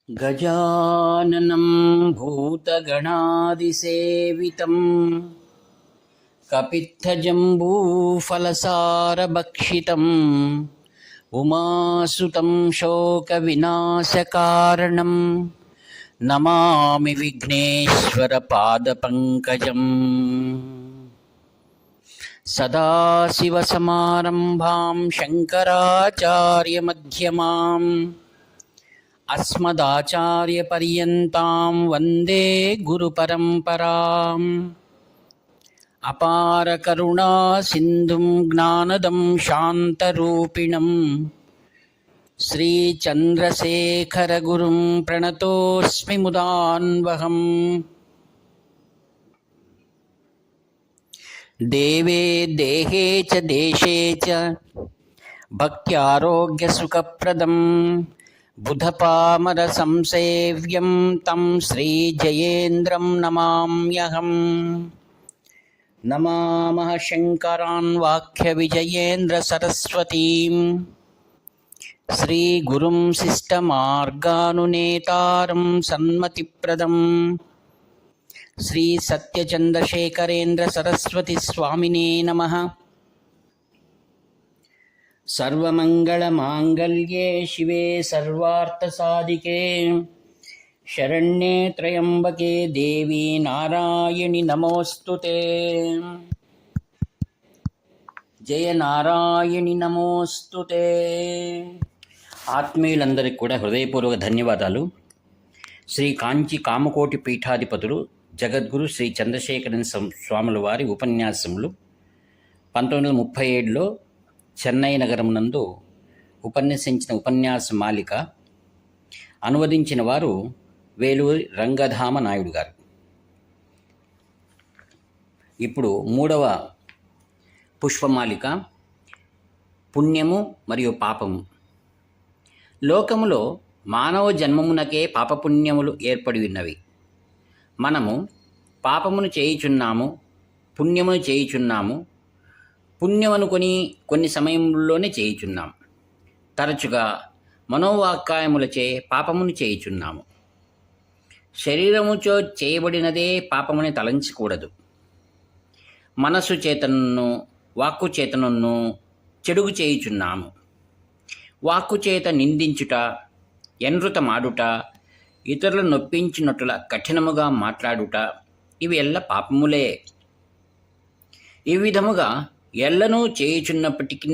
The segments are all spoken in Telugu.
गजाननं भूतगणादिसेवितं कपित्थजम्बूफलसारभक्षितम् उमासुतं शोकविनाशकारणं नमामि विघ्नेश्वरपादपङ्कजम्। सदाशिवसमारम्भां शङ्कराचार्यमध्यमाम् अस्मदाचार्यपर्यन्तां वन्दे गुरुपरम्पराम्। अपारकरुणासिन्धुं ज्ञानदं शान्तरूपिणं श्रीचन्द्रशेखरगुरुं प्रणतोऽस्मि मुदान्वहम्। देवे देहे च देशे च भक्त्यारोग्यसुखप्रदम् बुधपामरसंसेव्यं तं श्रीजयेन्द्रं नमाम्यहम्। नमामः शङ्करान् वाक्यविजयेन्द्रसरस्वतीं श्रीगुरुं शिष्टमार्गानुनेतारं सन्मतिप्रदं श्रीसत्यचन्द्रशेखरेन्द्रसरस्वतीस्वामिने नमः। सर्वमङ्गलमाङ्गल्ये शिवे सर्वार्थसाधिके शरण्ये त्र्यम्बके देवी नारायणि नमोऽस्तुते। జయ నారాయణి నమోస్తుతే. ఆత్మీయులందరికీ కూడా హృదయపూర్వక ధన్యవాదాలు. శ్రీ కాంచి కామకోటి పీఠాధిపతులు జగద్గురు శ్రీ చంద్రశేఖరన్ స్వాముల వారి ఉపన్యాసములు 1937లో చెన్నై నగరం నందు ఉపన్యసించిన ఉపన్యాస మాలిక. అనువదించిన వారు వేలూరి రంగధామ నాయుడు గారు. ఇప్పుడు 3వ పుష్పమాలిక, పుణ్యము మరియు పాపము. లోకములో మానవ జన్మమునకే పాపపుణ్యములు ఏర్పడి ఉన్నవి. మనము పాపమును చేయుచున్నాము, పుణ్యమును చేయుచున్నాము. పుణ్యమనుకొని కొన్ని సమయంలోనే చేయుచున్నాం. తరచుగా మనోవాక్కాయములచే పాపమును చేయుచున్నాము. శరీరముచో చేయబడినదే పాపముని తలంచకూడదు. మనస్సు చేతను వాక్కు చేతను చెడుగు చేయుచున్నాము. వాక్కు చేత నిందించుట, ఎన్రుతమాడుట, ఇతరులను నొప్పించినట్ల కఠినముగా మాట్లాడుట, ఇవి ఎల్ల పాపములే. ఈ విధముగా ఎల్లను చేయుచున్నప్పటికీ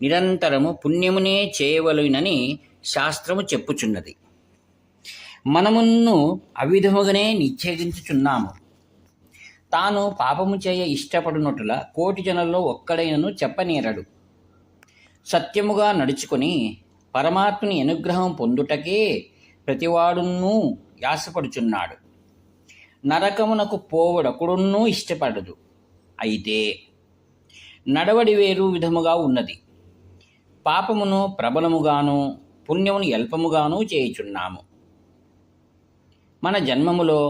నిరంతరము పుణ్యమునే చేయవలెనని శాస్త్రము చెప్పుచున్నది. మనమును అవిధముగానే నిశ్చయించుచున్నాము. తాను పాపము చేయ ఇష్టపడినట్ల కోటి జనుల్లో ఒక్కడైనను చెప్పనేరడు. సత్యముగా నడుచుకొని పరమాత్మని అనుగ్రహం పొందుటకే ప్రతివాడును యాసపడుచున్నాడు. నరకమునకు పోవడకుడున్నూ ఇష్టపడదు. అయితే నడవడి వేరు విధముగా ఉన్నది. పాపమును ప్రబలముగాను పుణ్యమును అల్పముగాను చేయుచున్నాము. మన జన్మములో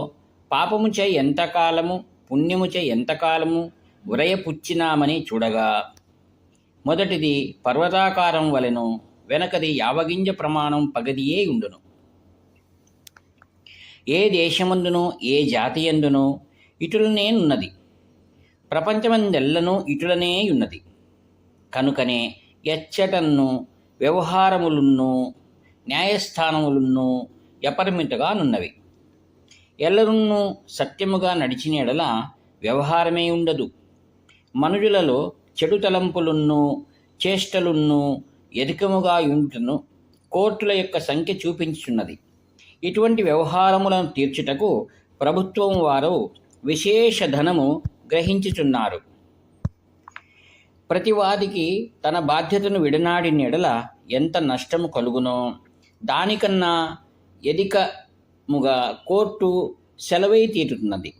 పాపముచే ఎంతకాలము, పుణ్యముచే ఎంతకాలము ఉరయపుచ్చినామని చూడగా, మొదటిది పర్వతాకారం వలెను, వెనకది యావగింజ ప్రమాణం పగదియే ఉండును. ఏ దేశమందునో ఏ జాతియందునో ఇటులనే ఉన్నది. ప్రపంచమందెల్లను ఇటులనే ఉన్నది. కనుకనే ఎచ్చటన్ను వ్యవహారములున్ను న్యాయస్థానములున్ను ఎపరిమితగా నున్నవి. ఎల్లరున్నూ సత్యముగా నడిచిన ఎడల వ్యవహారమే ఉండదు. మనుజులలో చెడు తలంపులున్ను చేష్టలున్ను ఎధికముగా ఉంటును కోర్టుల యొక్క సంఖ్య చూపించున్నది. ఇటువంటి వ్యవహారములను తీర్చుటకు ప్రభుత్వం వారు విశేష ధనము గ్రహించుచున్నారు. ప్రతివాదికి తన బాధ్యతను విడనాడిన ఎడల ఎంత నష్టము కలుగునో దానికన్నా ఎదికముగా కోర్టు సెలవై తీరుతున్నది.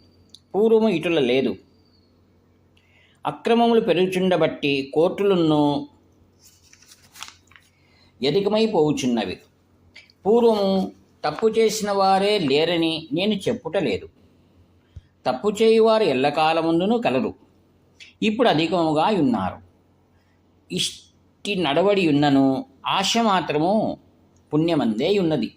పూర్వము ఇటుల లేదు. అక్రమములు పెరుగుచుండబట్టి కోర్టులను ఎదికమైపోవుచున్నవి. పూర్వము తప్పు చేసిన వారే లేరని నేను చెప్పుటలేదు. తప్పు చేయువారు ఎల్లకాలముందును కలరు. ఇప్పుడు అధికముగా ఉన్నారు. ఇష్టి నడవడి ఉన్నను ఆశ మాత్రము పుణ్యమందే ఉన్నది.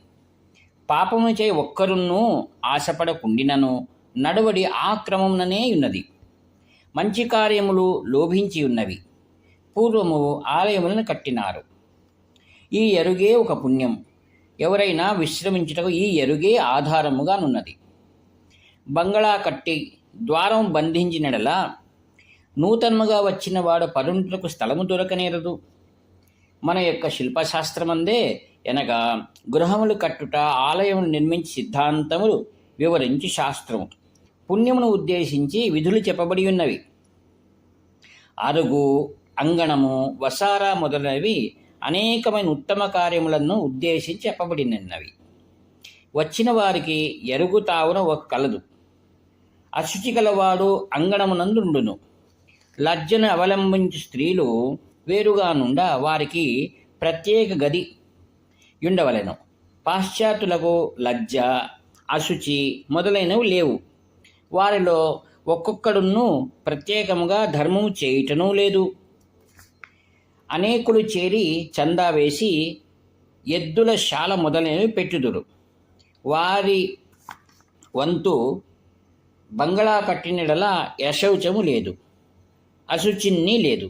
పాపము చే ఒక్కరున్నూ ఆశపడకుండినను నడువడి ఆ క్రమముననే ఉన్నది. మంచి కార్యములు లోభించి ఉన్నవి. పూర్వము ఆలయములను కట్టినారు. ఈ ఎరుగే ఒక పుణ్యం. ఎవరైనా విశ్రమించుటకు ఈ ఎరుగే ఆధారముగానున్నది. బంగళా కట్టి ద్వారం బంధించినడలా నూతనముగా వచ్చిన వాడు పరుండుటకు స్థలము దొరకనేరదు. మన యొక్క శిల్పశాస్త్రమందే ఎనగా గృహములు కట్టుట, ఆలయములు నిర్మించి సిద్ధాంతములు వివరించి శాస్త్రము పుణ్యమును ఉద్దేశించి విధులు చెప్పబడి ఉన్నవి. అరుగు, అంగణము, వసారా మొదలైనవి అనేకమైన ఉత్తమ కార్యములను ఉద్దేశించి చెప్పబడినవి. వచ్చిన వారికి ఎరుగు తావున ఒక కలదు. అశుచి గలవాడు అంగణమునందుండును. లజ్జను అవలంబించు స్త్రీలు వేరుగా నుండా వారికి ప్రత్యేక గది ఉండవలెను. పాశ్చాత్యులకు లజ్జ, అశుచి మొదలైనవి లేవు. వారిలో ఒక్కొక్కడును ప్రత్యేకముగా ధర్మము చేయుటనూ లేదు. అనేకులు చేరి చందా వేసి ఎద్దుల శాల మొదలైనవి పెట్టుదురు. వారి వంతు బంగళా కట్టినడలా యశౌచము లేదు, అశుచిన్ని లేదు.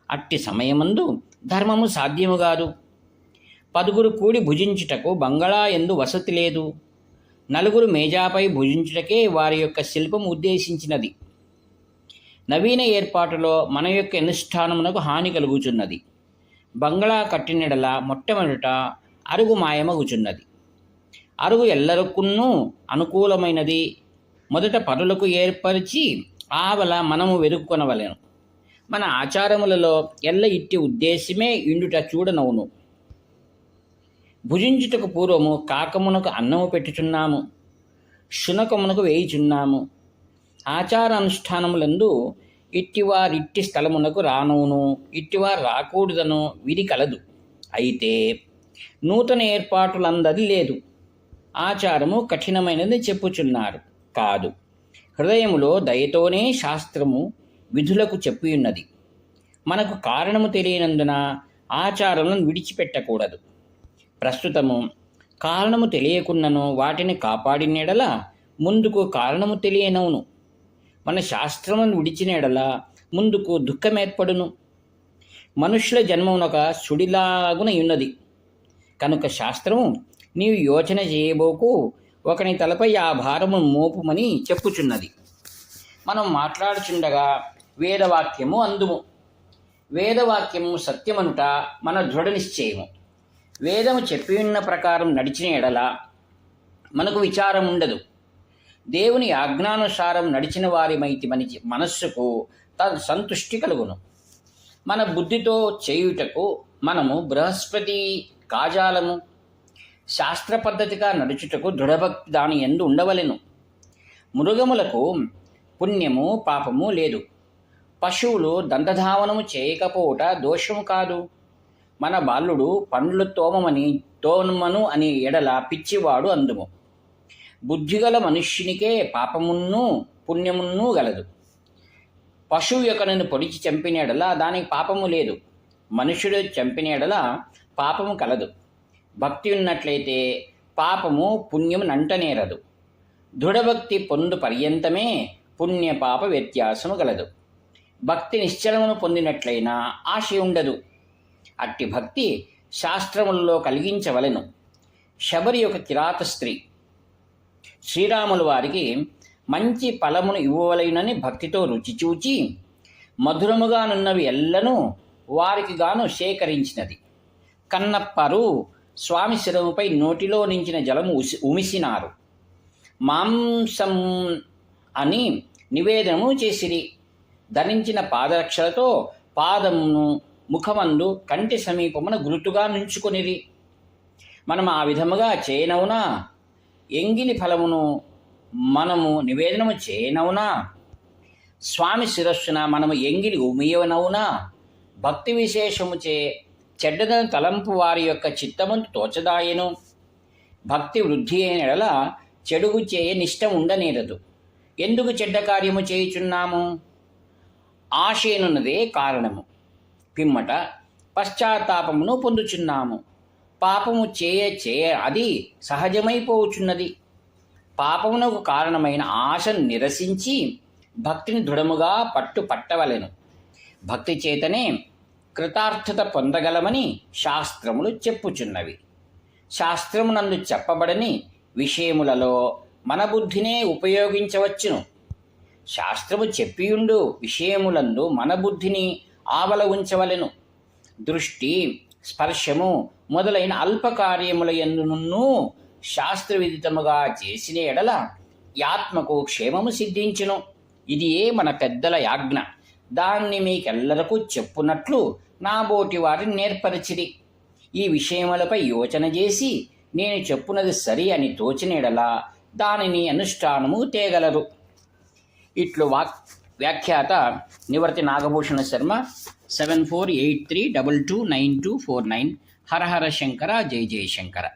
అట్టి సమయమందు ధర్మము సాధ్యము కాదు. పదుగురు కూడి భుజించుటకు బంగళా ఎందు వసతి లేదు. నలుగురు మేజాపై భుజించుటకే వారి యొక్క శిల్పం ఉద్దేశించినది. నవీన ఏర్పాటులో మన యొక్క అనుష్ఠానమునకు హాని కలుగుచున్నది. బంగళా కట్టినడల మొట్టమొదట అరుగు మాయమగుచున్నది. అరుగు ఎల్లరకున్నూ అనుకూలమైనది. మొదట పరులకు ఏర్పరిచి ఆవల మనము వెరుక్కొనవలెను. మన ఆచారములలో ఎల్ల ఇట్టి ఉద్దేశమే ఇండుట చూడనవును. భుజించుటకు పూర్వము కాకమునకు అన్నము పెట్టుచున్నాము, శునకమునకు వేయుచున్నాము. ఆచార అనుష్ఠానములందు ఇట్టివారిట్టి స్థలమునకు రానును, ఇట్టివారు రాకూడదను విధి కలదు. అయితే నూతన ఏర్పాటులందది లేదు. ఆచారము కఠినమైనది చెప్పుచున్నారు కాదు. హృదయములో దయతోనే శాస్త్రము విధులకు చెప్పియున్నది. మనకు కారణము తెలియనందున ఆచారములను విడిచిపెట్టకూడదు. ప్రస్తుతము కారణము తెలియకున్నను వాటిని కాపాడినెడల ముందుకు కారణము తెలియనవును. మన శాస్త్రమును విడిచినెడల ముందుకు దుఃఖమేర్పడును. మనుష్యుల జన్మమునొక సుడిలాగున ఉన్నది కనుక శాస్త్రము నీవు యోచన చేయబోకు, ఒకని తలపై ఆ భారము మోపుమని చెప్పుచున్నది. మనం మాట్లాడుచుండగా వేదవాక్యము అందుము. వేదవాక్యము సత్యమనుట మన దృఢ నిశ్చయము. వేదము చెప్పి ఉన్న ప్రకారం నడిచిన ఎడల మనకు విచారం ఉండదు. దేవుని ఆజ్ఞానుసారం నడిచిన వారిమైతి మనస్సుకు సంతుష్టి కలుగును. మన బుద్ధితో చేయుటకు మనము బృహస్పతి కాజాలము. శాస్త్ర పద్ధతిగా నడుచుటకు దృఢభక్తి దాని యందు ఉండవలెను. మృగములకు పుణ్యము పాపము లేదు. పశువులు దండధావనము చేయకపోవుట దోషము కాదు. మన బాలుడు పండ్లు తోమను అని ఎడల పిచ్చివాడు అందుము. బుద్ధిగల మనుష్యునికే పాపమును పుణ్యమును గలదు. పశువు యొక్కనను పొడిచి చంపిన ఎడల దానికి పాపము లేదు. మనుష్యుడు చంపిన ఎడల పాపము కలదు. భక్తి ఉన్నట్లయితే పాపము పుణ్యము నంటనేరదు. దృఢభక్తి పొందు పర్యంతమే పుణ్య పాప వ్యత్యాసము గలదు. భక్తి నిశ్చలమును పొందినట్లయినా ఆశ ఉండదు. అట్టి భక్తి శాస్త్రములలో కలిగించవలెను. శబరి ఒక కిరాత స్త్రీ. శ్రీరాములు వారికి మంచి ఫలమును ఇవ్వవలెనని భక్తితో రుచి చూచి మధురముగానున్నవి ఎల్లను వారికి గాను సేకరించినది. కన్నప్పరు స్వామి శిరముపై నోటిలో నించిన జలము ఉమిసినారు. మాంసం అని నివేదనము చేసిరి. ధరించిన పాదరక్షలతో పాదమును ముఖమందు కంటి సమీపమున గురుతుగా నుంచుకొనిరి. మనం ఆ విధముగా చేయనవునా? ఎంగిలి ఫలమును మనము నివేదనము చేయనవునా? స్వామి శిరస్సున మనము ఎంగిలి ఉమియనవునా? భక్తి విశేషముచే చెడ్డదను తలంపు వారి యొక్క చిత్తమును తోచదాయను. భక్తి వృద్ధి అయిన ఎడల చెడుగు చేయ నిష్టం ఉండనేరదు. ఎందుకు చెడ్డ కార్యము చేయుచున్నాము? ఆశయనున్నదే కారణము. పిమ్మట పశ్చాత్తాపమును పొందుచున్నాము. పాపము అది సహజమైపోవచ్చున్నది. పాపమునకు కారణమైన ఆశను నిరసించి భక్తిని దృఢముగా పట్టవలెను. భక్తి చేతనే కృతార్థత పొందగలమని శాస్త్రములు చెప్పుచున్నవి. శాస్త్రమునందు చెప్పబడని విషయములలో మన బుద్ధినే ఉపయోగించవచ్చును. శాస్త్రము చెప్పియుండు విషయములందు మన బుద్ధిని ఆవల ఉంచవలెను. దృష్టి, స్పర్శము మొదలైన అల్పకార్యముల యందును శాస్త్రవిదితముగా చేసిన ఎడల ఆత్మకు క్షేమము సిద్ధించును. ఇది మన పెద్దల యాజ్ఞ. దాన్ని మీకెల్లరకు చెప్పునట్లు నాబోటి వారిని నేర్పరచిరి. ఈ విషయములపై యోచన చేసి నేను చెప్పునది సరి అని తోచిన ఎడల దానిని అనుష్ఠానము తేగలరు. ఇట్లు వ్యాఖ్యాత నివర్తి నాగభూషణ శర్మ 7483229249. హర హర శంకర, జయ జయ శంకర.